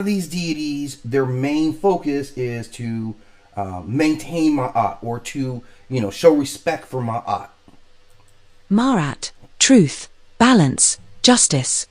These deities, their main focus is to maintain ma'at, or to, show respect for ma'at. Marat, truth, balance, justice.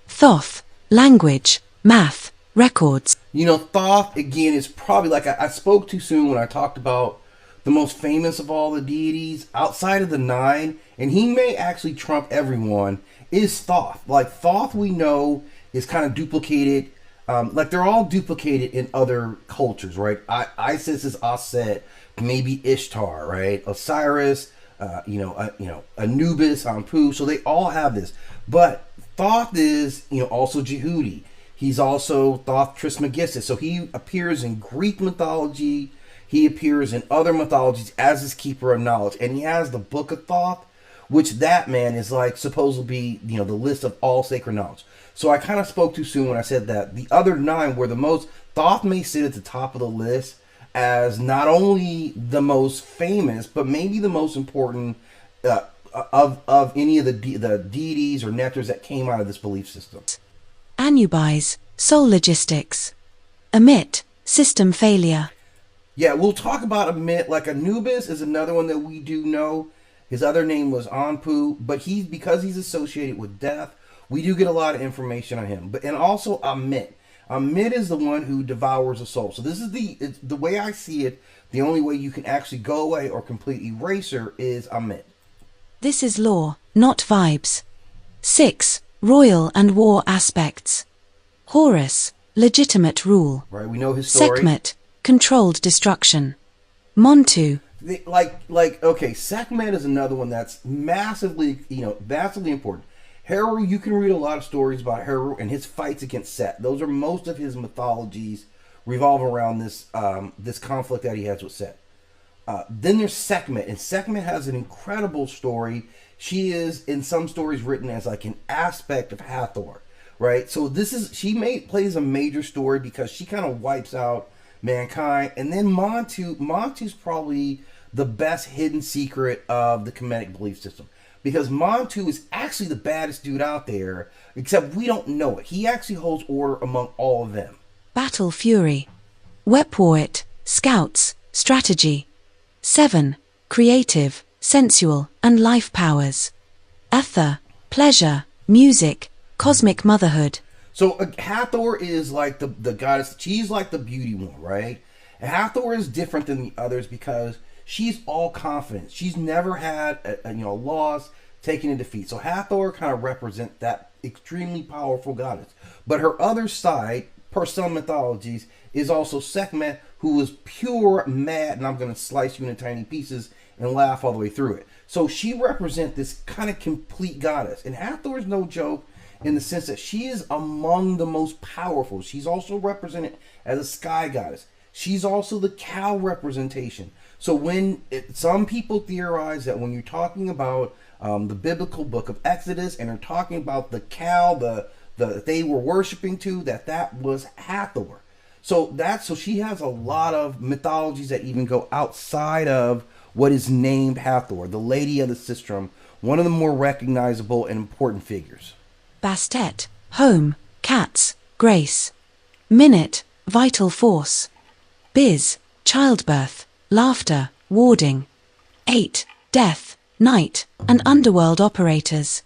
Thoth, language, math, records. Thoth, again, is probably, like I spoke too soon when I talked about the most famous of all the deities, outside of the nine, and he may actually trump everyone, is Thoth. Like, Thoth, we know, is kind of duplicated. Like, they're all duplicated in other cultures, right? Isis is Aset, maybe Ishtar, right? Osiris, Anubis, Anpu. So they all have this. But Thoth is, also Jehudi. He's also Thoth Trismegistus. So he appears in Greek mythology. He appears in other mythologies as this keeper of knowledge. And he has the Book of Thoth, which that man is like supposed to be, the list of all sacred knowledge. So I kind of spoke too soon when I said that the other nine were the most. Thoth may sit at the top of the list as not only the most famous, but maybe the most important of any of the deities or nectars that came out of this belief system. Anubis, soul logistics. Ammit, system failure. Yeah, we'll talk about Ammit. Like, Anubis is another one that we do know. His other name was Anpu, but because he's associated with death, we do get a lot of information on him. And also Ammit. Ammit is the one who devours a soul. So this is the way I see it. The only way you can actually go away or completely erase her is Ammit. This is law, not vibes. 6. Royal and war aspects. Horus, legitimate rule. Right, we know his story. Sekhmet, controlled destruction. Montu. Okay, Sekhmet is another one that's massively important. Heru, you can read a lot of stories about Heru and his fights against Set. Those are most of his mythologies revolve around this conflict that he has with Set. Then there's Sekhmet, and Sekhmet has an incredible story. She is, in some stories, written as like an aspect of Hathor, right? So plays a major story because she kind of wipes out mankind. And then Montu's probably the best hidden secret of the Kemetic belief system, because Montu is actually the baddest dude out there, except we don't know it. He actually holds order among all of them. Battle fury. Wepwoit, scouts, strategy. 7. Creative, sensual, and life powers. Ether, pleasure, music, cosmic motherhood. So Hathor is like the goddess. She's like the beauty one, right? And Hathor is different than the others because she's all confidence. She's never had a loss, taken a defeat. So Hathor kind of represents that extremely powerful goddess. But her other side, per some mythologies, is also Sekhmet, who is pure mad, and I'm going to slice you into tiny pieces and laugh all the way through it. So she represents this kind of complete goddess. And Hathor is no joke in the sense that she is among the most powerful. She's also represented as a sky goddess. She's also the cow representation. So some people theorize that when you're talking about the biblical book of Exodus and are talking about the cow, that they were worshiping to, that was Hathor. So she has a lot of mythologies that even go outside of what is named Hathor, the Lady of the Sistrum, one of the more recognizable and important figures. Bastet, home, cats, grace. Minute, vital force. Biz, childbirth, laughter, warding. 8. Death, night, and underworld operators.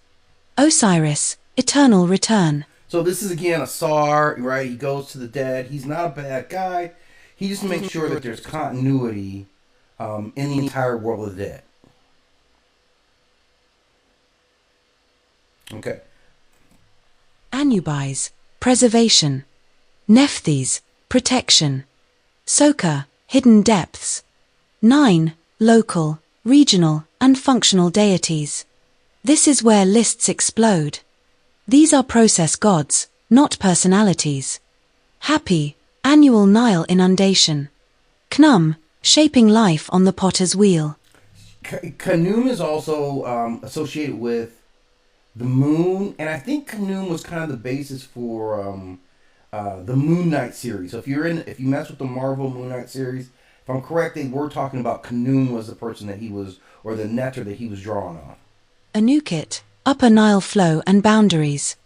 Osiris, eternal return. So this is again a Sar, right? He goes to the dead. He's not a bad guy. He just makes sure that there's continuity in the entire world of the dead. Okay. Anubis, preservation. Nephthys, protection. Soka, hidden depths. 9. Local, regional, and functional deities. This is where lists explode. These are process gods, not personalities. Happy, annual Nile inundation. Knum, shaping life on the potter's wheel. Khnum is also associated with the moon, and I think Khnum was kind of the basis for the Moon Knight series. So if you mess with the Marvel Moon Knight series, if I'm correct, they were talking about Khnum was the person that he was, or the nectar that he was drawing on. Anukit, upper Nile flow and boundaries.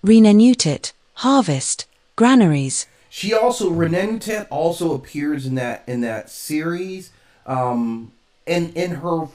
Renenutit, harvest, granaries. She also Renenutet also appears in that series, in her